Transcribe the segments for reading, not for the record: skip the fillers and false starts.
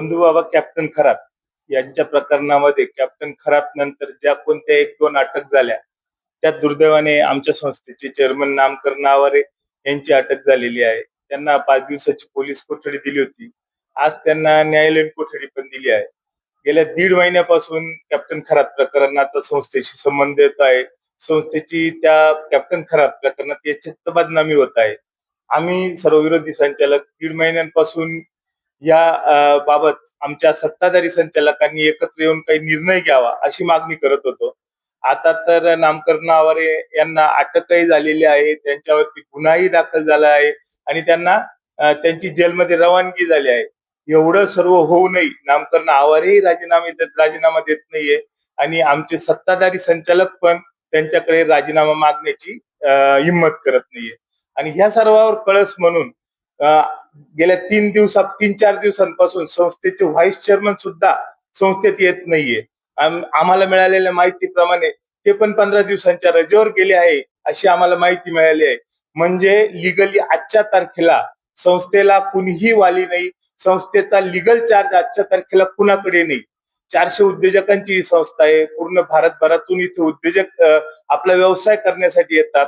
बंधूबाबा captain Kharat यांच्या प्रकरणामध्ये captain Kharat नंतर ज्या कोणत्या 1-2 अटक झाल्या, त्या दुर्दैवाने आमच्या संस्थेचे चेअरमन नामकर नावारे यांची अटक झालेली आहे. त्यांना 5 दिवसाची पोलीस कोठडी दिली होती. आज त्यांना न्यायालयीन कोठडी पण दिली आहे. गेल्या 1.5 महिन्यापासून कॅप्टन खरात प्रकरणाचा संस्थेशी संबंध येत आहे. संस्थेची त्या कॅप्टन खरात प्रकरणात याची बदनामी होत आहे. आम्ही सर्व विरोधी संचालक 1.5 महिन्यांपासून या बाबत आमच्या सत्ताधारी संचालकांनी एकत्र येऊन काही निर्णय घ्यावा अशी मागणी करत होतो. आता तर नामकर नावारे यांना अटकही झालेली आहे, त्यांच्यावरती गुन्हाही दाखल झाला आहे आणि त्यांना त्यांची जेलमध्ये रवानगी झाली आहे. एवढं सर्व होऊनही नामकर नावारेही राजीनामा देत नाहीये आणि आमचे सत्ताधारी संचालक पण त्यांच्याकडे राजीनामा मागण्याची हिंमत करत नाहीये. आणि ह्या सर्वावर कळस म्हणून गेल्या 3-4 दिवसांपासून संस्थेचे व्हाईस चेअरमन सुद्धा संस्थेत येत नाहीये. आम्हाला मिळालेल्या माहितीप्रमाणे ते पण 15 दिवसांच्या रजेवर गेले आहे अशी आम्हाला माहिती मिळाली आहे. म्हणजे लिगली आजच्या तारखेला संस्थेला कुणीही वाली नाही. संस्थेचा लिगल चार्ज आजच्या तारखेला कुणाकडे नाही. 400 उद्योजकांची ही संस्था आहे. पूर्ण भारतभरातून इथे उद्योजक आपला व्यवसाय करण्यासाठी येतात.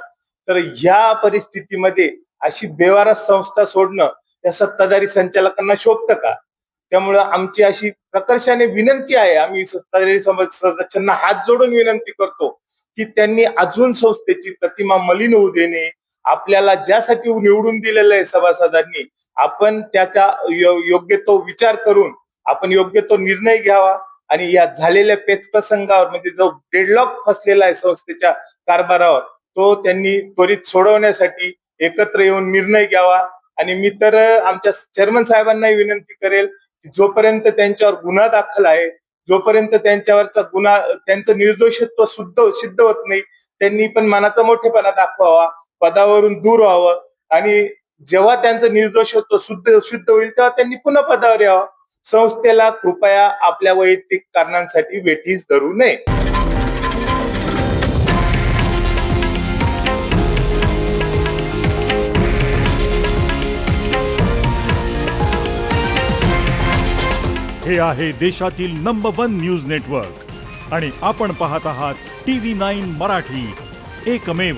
तर ह्या परिस्थितीमध्ये अशी बेवारस संस्था सोडणं या सत्ताधारी संचालकांना शोभतं का? त्यामुळं आमची अशी प्रकर्षाने विनंती आहे, आम्ही सत्ताधारी सदस्यांना हात जोडून विनंती करतो की त्यांनी अजून संस्थेची प्रतिमा मलिन होऊ देणे. आपल्याला ज्यासाठी निवडून दिलेलं आहे सभासदांनी, आपण त्याचा योग्य तो विचार करून आपण योग्य तो निर्णय घ्यावा आणि या झालेल्या पेचप्रसंगावर म्हणजे जो डेडलॉक फसलेला आहे संस्थेच्या कारभारावर, तो त्यांनी त्वरित सोडवण्यासाठी एकत्र येऊन निर्णय घ्यावा. आणि मी तर आमच्या चेअरमन साहेबांनाही विनंती करेल की जोपर्यंत त्यांच्यावर गुन्हा दाखल आहे, जोपर्यंत त्यांच्यावरचा गुन्हा त्यांचं निर्दोषत्व सिद्ध होत नाही, त्यांनी पण मनाचा मोठेपणा दाखवावा, पदावरून दूर व्हावं आणि जेव्हा त्यांचं निर्दोषत्व सिद्ध होईल तेव्हा त्यांनी पुन्हा पदावर यावं. संस्थेला कृपया आपल्या वैयक्तिक कारणांसाठी वेठीस धरू नये. हे आहे देशातील नंबर 1 न्यूज नेटवर्क आणि आपण पाहत आहात TV9 मराठी, एकमेव.